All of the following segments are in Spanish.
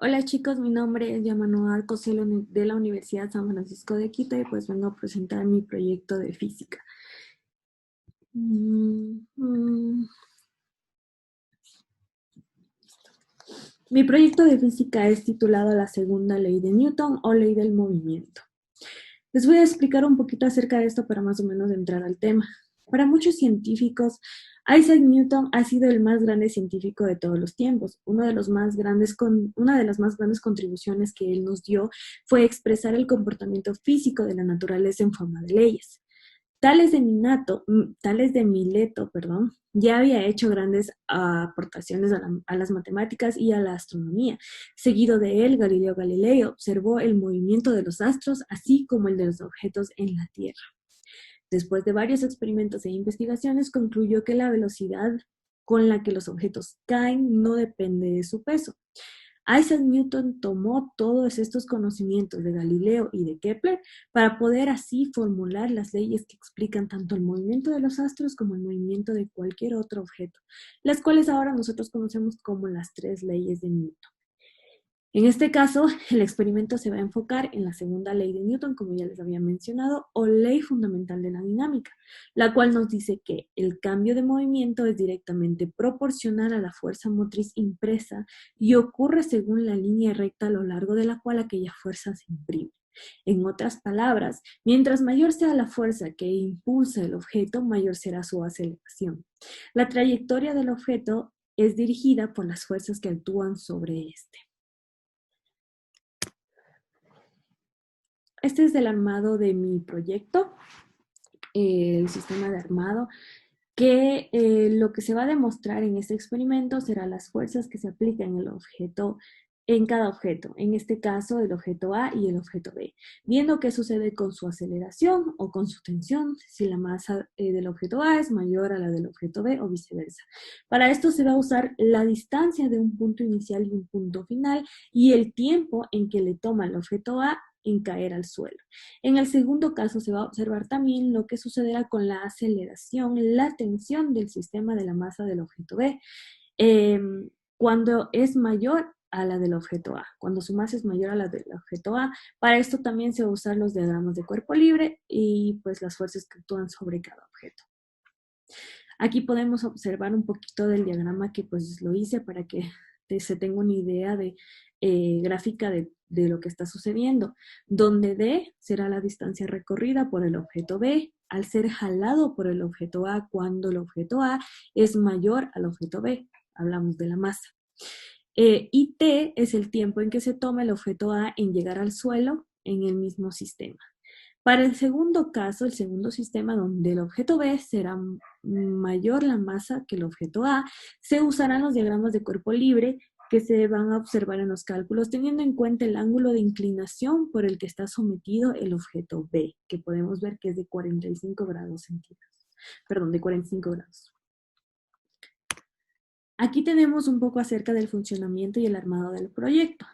Hola chicos, mi nombre es Yamanuel Arcos, soy de la Universidad San Francisco de Quito y pues vengo a presentar mi proyecto de física. Mm, mm. Mi proyecto de física es titulado La segunda ley de Newton o ley del movimiento. Les voy a explicar un poquito acerca de esto para más o menos entrar al tema. Para muchos científicos, Isaac Newton ha sido el más grande científico de todos los tiempos. Una de las más grandes contribuciones que él nos dio fue expresar el comportamiento físico de la naturaleza en forma de leyes. Tales de Mileto, ya había hecho grandes aportaciones a las matemáticas y a la astronomía. Seguido de él, Galileo Galilei observó el movimiento de los astros, así como el de los objetos en la Tierra. Después de varios experimentos e investigaciones, concluyó que la velocidad con la que los objetos caen no depende de su peso. Isaac Newton tomó todos estos conocimientos de Galileo y de Kepler para poder así formular las leyes que explican tanto el movimiento de los astros como el movimiento de cualquier otro objeto, las cuales ahora nosotros conocemos como las tres leyes de Newton. En este caso, el experimento se va a enfocar en la segunda ley de Newton, como ya les había mencionado, o ley fundamental de la dinámica, la cual nos dice que el cambio de movimiento es directamente proporcional a la fuerza motriz impresa y ocurre según la línea recta a lo largo de la cual aquella fuerza se imprime. En otras palabras, mientras mayor sea la fuerza que impulsa el objeto, mayor será su aceleración. La trayectoria del objeto es dirigida por las fuerzas que actúan sobre este. Este es el armado de mi proyecto, el sistema de armado, que lo que se va a demostrar en este experimento será las fuerzas que se aplican en cada objeto, en este caso el objeto A y el objeto B, viendo qué sucede con su aceleración o con su tensión, si la masa del objeto A es mayor a la del objeto B o viceversa. Para esto se va a usar la distancia de un punto inicial y un punto final y el tiempo en que le toma el objeto A en caer al suelo. En el segundo caso se va a observar también lo que sucederá con la aceleración, la tensión del sistema de la masa del objeto B, eh, cuando es mayor a la del objeto A, cuando su masa es mayor a la del objeto A. Para esto también se va a usar los diagramas de cuerpo libre y pues las fuerzas que actúan sobre cada objeto. Aquí podemos observar un poquito del diagrama que pues lo hice para que se tenga una idea de gráfica de lo que está sucediendo, donde D será la distancia recorrida por el objeto B al ser jalado por el objeto A cuando el objeto A es mayor al objeto B. Hablamos de la masa. Y T es el tiempo en que se toma el objeto A en llegar al suelo en el mismo sistema. Para el segundo caso, el segundo sistema donde el objeto B será mayor la masa que el objeto A, se usarán los diagramas de cuerpo libre que se van a observar en los cálculos, teniendo en cuenta el ángulo de inclinación por el que está sometido el objeto B, que podemos ver que es de 45 grados centígrados. Perdón, de 45 grados. Aquí tenemos un poco acerca del funcionamiento y el armado del proyecto.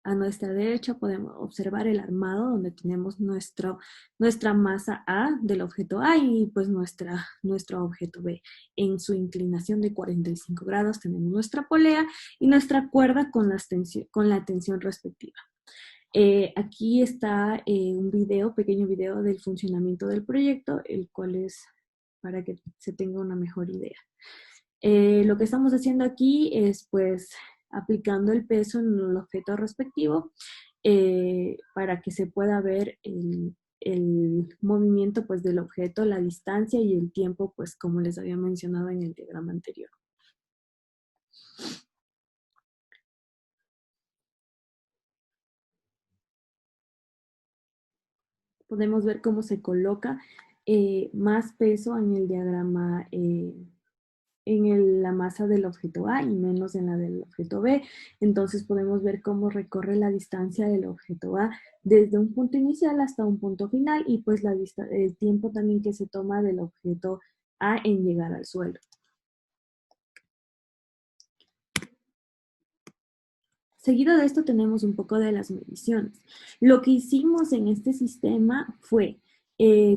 A nuestra derecha podemos observar el armado donde tenemos nuestra masa A del objeto A y pues nuestro objeto B. En su inclinación de 45 grados tenemos nuestra polea y nuestra cuerda con la tensión respectiva. Aquí está un pequeño video del funcionamiento del proyecto, el cual es para que se tenga una mejor idea. Lo que estamos haciendo aquí es pues aplicando el peso en el objeto respectivo para que se pueda ver el movimiento pues del objeto, la distancia y el tiempo pues como les había mencionado en el diagrama anterior. Podemos ver cómo se coloca más peso en el diagrama la masa del objeto A y menos en la del objeto B. Entonces podemos ver cómo recorre la distancia del objeto A desde un punto inicial hasta un punto final y pues el tiempo también que se toma del objeto A en llegar al suelo. Seguido de esto tenemos un poco de las mediciones. Lo que hicimos en este sistema fue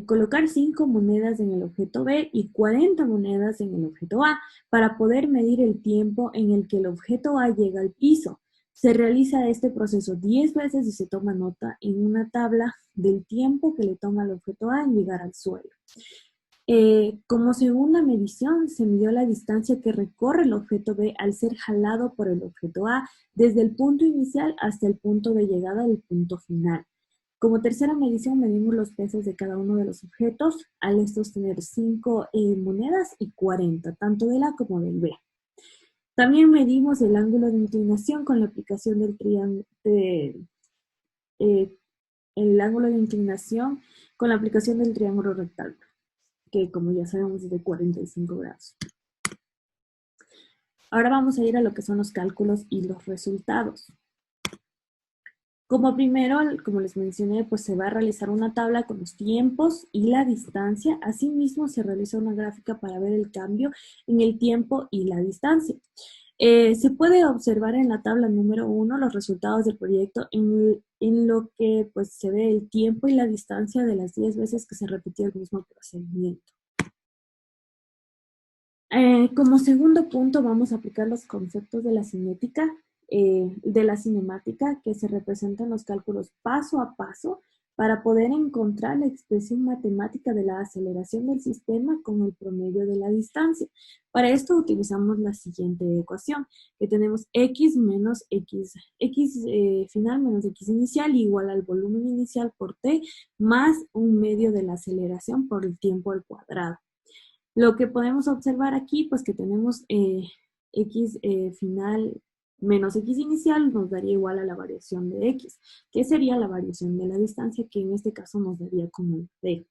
colocar 5 monedas en el objeto B y 40 monedas en el objeto A para poder medir el tiempo en el que el objeto A llega al piso. Se realiza este proceso 10 veces y se toma nota en una tabla del tiempo que le toma al objeto A en llegar al suelo. Como segunda medición, se midió la distancia que recorre el objeto B al ser jalado por el objeto A desde el punto inicial hasta el punto de llegada del punto final. Como tercera medición, medimos los pesos de cada uno de los objetos, al estos tener 5 monedas y 40, tanto del A como del B. También medimos el ángulo de inclinación con la aplicación del triángulo, el ángulo de inclinación con la aplicación del triángulo rectángulo, que como ya sabemos es de 45 grados. Ahora vamos a ir a lo que son los cálculos y los resultados. Como primero, como les mencioné, pues se va a realizar una tabla con los tiempos y la distancia. Asimismo, se realiza una gráfica para ver el cambio en el tiempo y la distancia. Se puede observar en la tabla número 1 los resultados del proyecto en lo que pues, se ve el tiempo y la distancia de las 10 veces que se repitió el mismo procedimiento. Como segundo punto vamos a aplicar los conceptos de la cinética, de la cinemática, que se representan los cálculos paso a paso para poder encontrar la expresión matemática de la aceleración del sistema con el promedio de la distancia. Para esto utilizamos la siguiente ecuación, que tenemos x menos x final menos x inicial igual al volumen inicial por t más un medio de la aceleración por el tiempo al cuadrado. Lo que podemos observar aquí, pues que tenemos x final menos x inicial nos daría igual a la variación de x, que sería la variación de la distancia, que en este caso nos daría como el d.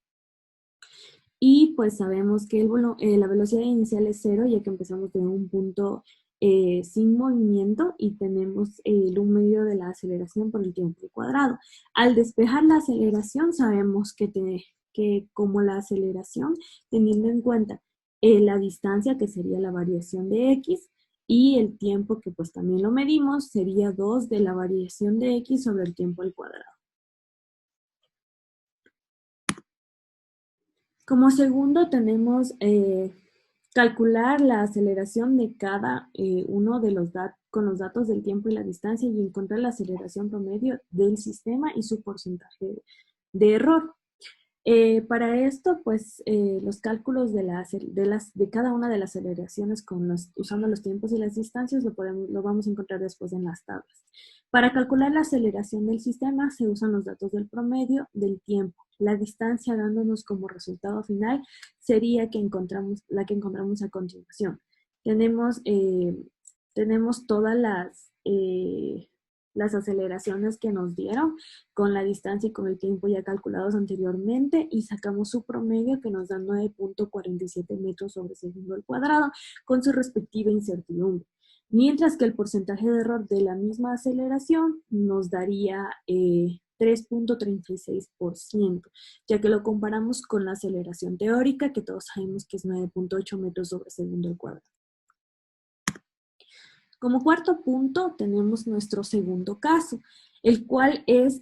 Y pues sabemos que la velocidad inicial es cero, ya que empezamos de un punto sin movimiento y tenemos un medio de la aceleración por el tiempo al cuadrado. Al despejar la aceleración sabemos que como la aceleración, teniendo en cuenta la distancia, que sería la variación de x, y el tiempo, que pues también lo medimos, sería 2 de la variación de x sobre el tiempo al cuadrado. Como segundo tenemos calcular la aceleración de cada uno de los datos con los datos del tiempo y la distancia y encontrar la aceleración promedio del sistema y su porcentaje de error. Para esto, pues, los cálculos de cada una de las aceleraciones usando los tiempos y las distancias lo vamos a encontrar después en las tablas. Para calcular la aceleración del sistema se usan los datos del promedio del tiempo. La distancia dándonos como resultado final sería la que encontramos a continuación. Tenemos todas las aceleraciones que nos dieron con la distancia y con el tiempo ya calculados anteriormente y sacamos su promedio que nos da 9.47 metros sobre segundo al cuadrado con su respectiva incertidumbre. Mientras que el porcentaje de error de la misma aceleración nos daría 3.36%, ya que lo comparamos con la aceleración teórica, que todos sabemos que es 9.8 metros sobre segundo al cuadrado. Como cuarto punto tenemos nuestro segundo caso, el cual es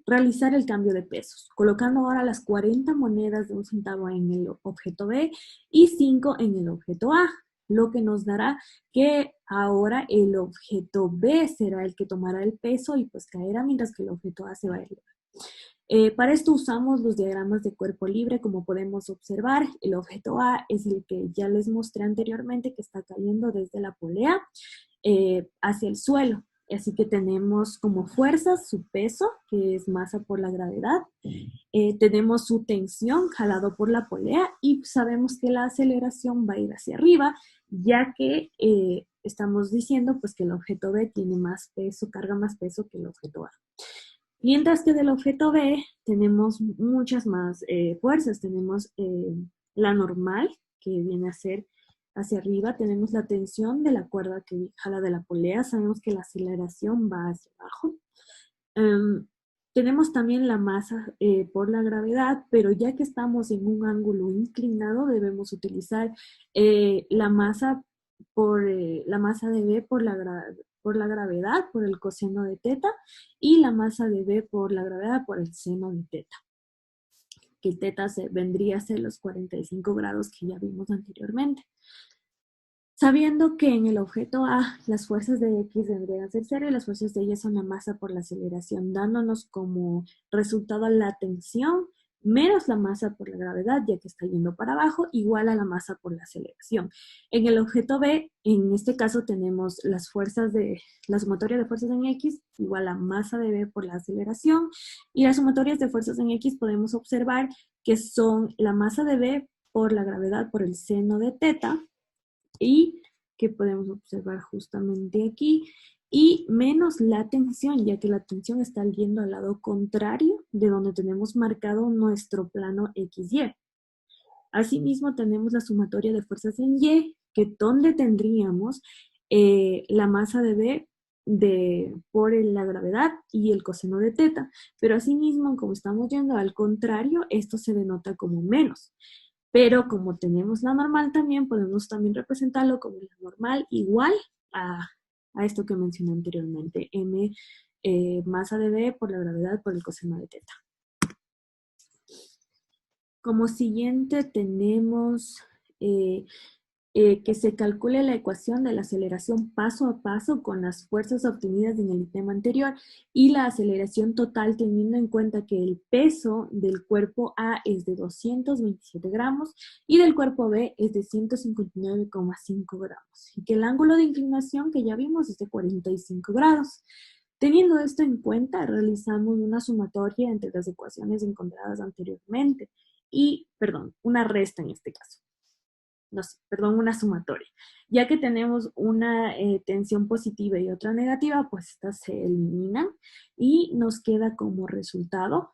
realizar el cambio de pesos, colocando ahora las 40 monedas de 1 centavo en el objeto B y 5 en el objeto A, lo que nos dará que ahora el objeto B será el que tomará el peso y pues caerá, mientras que el objeto A se va a elevar. Para esto usamos los diagramas de cuerpo libre. Como podemos observar, el objeto A es el que ya les mostré anteriormente, que está cayendo desde la polea hacia el suelo. Así que tenemos como fuerzas su peso, que es masa por la gravedad. Tenemos su tensión, jalado por la polea, y sabemos que la aceleración va a ir hacia arriba, ya que estamos diciendo pues, que el objeto B tiene más peso, carga más peso que el objeto A. Mientras que del objeto B tenemos muchas más fuerzas. Tenemos la normal, que viene a ser hacia arriba. Tenemos la tensión de la cuerda que jala de la polea. Sabemos que la aceleración va hacia abajo. Tenemos también la masa por la gravedad, pero ya que estamos en un ángulo inclinado, debemos utilizar la masa de B por la gravedad, por el coseno de teta, y la masa de B por la gravedad, por el seno de teta, que teta vendría a ser los 45 grados que ya vimos anteriormente. Sabiendo que en el objeto A las fuerzas de X vendrían a ser cero y las fuerzas de Y son la masa por la aceleración, dándonos como resultado la tensión menos la masa por la gravedad, ya que está yendo para abajo, igual a la masa por la aceleración. En el objeto B, en este caso tenemos las sumatorias de fuerzas en X, igual a masa de B por la aceleración, y las sumatorias de fuerzas en X podemos observar que son la masa de B por la gravedad por el seno de teta, y que podemos observar justamente aquí, y menos la tensión, ya que la tensión está yendo al lado contrario de donde tenemos marcado nuestro plano XY. Asimismo, tenemos la sumatoria de fuerzas en Y, que donde tendríamos la masa de B por la gravedad y el coseno de teta. Pero asimismo, como estamos yendo al contrario, esto se denota como menos. Pero como tenemos la normal también, podemos también representarlo como la normal igual a, a esto que mencioné anteriormente, m masa de B por la gravedad por el coseno de teta. Como siguiente tenemos que se calcule la ecuación de la aceleración paso a paso con las fuerzas obtenidas en el tema anterior y la aceleración total teniendo en cuenta que el peso del cuerpo A es de 227 gramos y del cuerpo B es de 159,5 gramos y que el ángulo de inclinación que ya vimos es de 45 grados. Teniendo esto en cuenta, realizamos una sumatoria entre las ecuaciones encontradas anteriormente y, perdón, una resta en este caso. No sé, perdón, una sumatoria. Ya que tenemos una tensión positiva y otra negativa, pues estas se eliminan y nos queda como resultado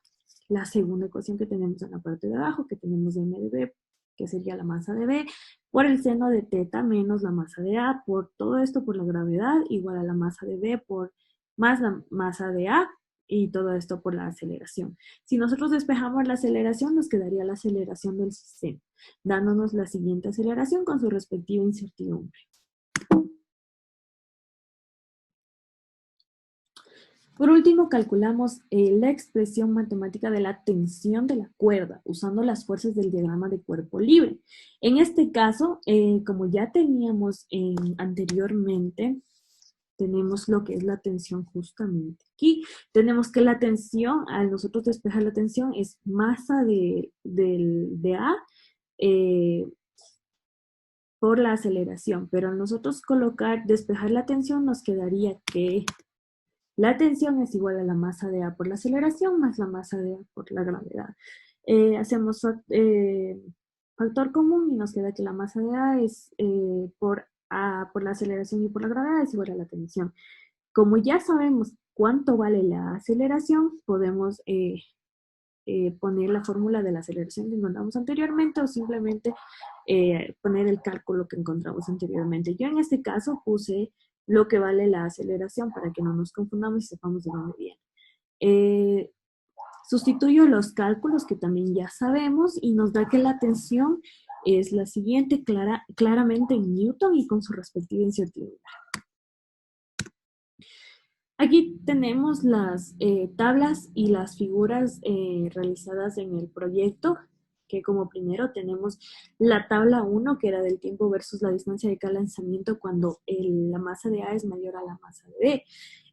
la segunda ecuación que tenemos en la parte de abajo, que tenemos de m de B, que sería la masa de B, por el seno de teta menos la masa de A, por todo esto por la gravedad, igual a la masa de B por más la masa de A, y todo esto por la aceleración. Si nosotros despejamos la aceleración, nos quedaría la aceleración del sistema, dándonos la siguiente aceleración con su respectiva incertidumbre. Por último, calculamos la expresión matemática de la tensión de la cuerda, usando las fuerzas del diagrama de cuerpo libre. En este caso, como ya teníamos anteriormente, tenemos lo que es la tensión justamente aquí. Tenemos que la tensión, al nosotros despejar la tensión, es masa de A por la aceleración, pero al nosotros despejar la tensión, nos quedaría que la tensión es igual a la masa de A por la aceleración más la masa de A por la gravedad. Hacemos factor común y nos queda que la masa de A es por la aceleración y por la gravedad es igual a la tensión. Como ya sabemos cuánto vale la aceleración, podemos poner la fórmula de la aceleración que encontramos anteriormente o simplemente poner el cálculo que encontramos anteriormente. Yo en este caso puse lo que vale la aceleración para que no nos confundamos y sepamos de dónde viene. Sustituyo los cálculos que también ya sabemos y nos da que la tensión es la siguiente, claramente en Newton y con su respectiva incertidumbre. Aquí tenemos las tablas y las figuras realizadas en el proyecto, que como primero tenemos la tabla 1, que era del tiempo versus la distancia de cada lanzamiento cuando la masa de A es mayor a la masa de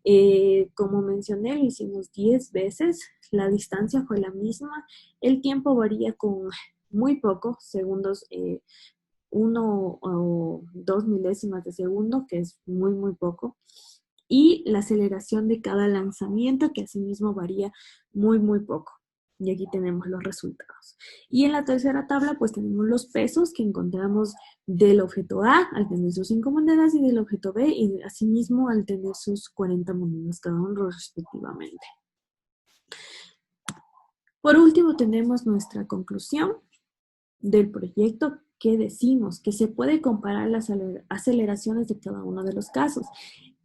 B. Como mencioné, lo hicimos 10 veces, la distancia fue la misma, el tiempo varía con muy pocos segundos, 1 o 2 milésimas de segundo, que es muy, muy poco. Y la aceleración de cada lanzamiento, que asimismo varía muy, muy poco. Y aquí tenemos los resultados. Y en la tercera tabla, pues tenemos los pesos que encontramos del objeto A al tener sus 5 monedas y del objeto B y asimismo al tener sus 40 monedas cada uno respectivamente. Por último, tenemos nuestra conclusión del proyecto que decimos que se puede comparar las aceleraciones de cada uno de los casos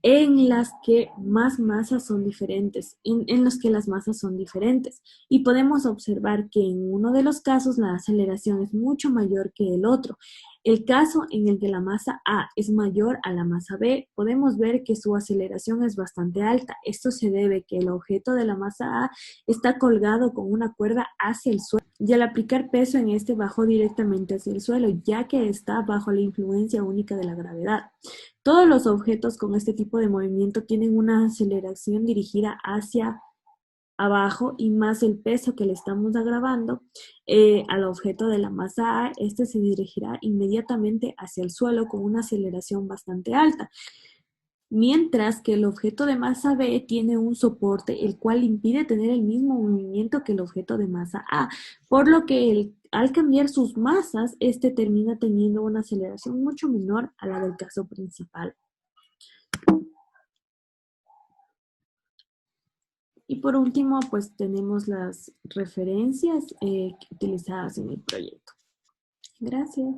en las que más masas son diferentes, en los que las masas son diferentes. Y podemos observar que en uno de los casos la aceleración es mucho mayor que el otro. El caso en el que la masa A es mayor a la masa B, podemos ver que su aceleración es bastante alta. Esto se debe a que el objeto de la masa A está colgado con una cuerda hacia el suelo y al aplicar peso en este bajó directamente hacia el suelo, ya que está bajo la influencia única de la gravedad. Todos los objetos con este tipo de movimiento tienen una aceleración dirigida hacia abajo y más el peso que le estamos agravando al objeto de la masa A, este se dirigirá inmediatamente hacia el suelo con una aceleración bastante alta, mientras que el objeto de masa B tiene un soporte el cual impide tener el mismo movimiento que el objeto de masa A, por lo que al cambiar sus masas, este termina teniendo una aceleración mucho menor a la del caso principal. Y por último, pues tenemos las referencias utilizadas en el proyecto. Gracias.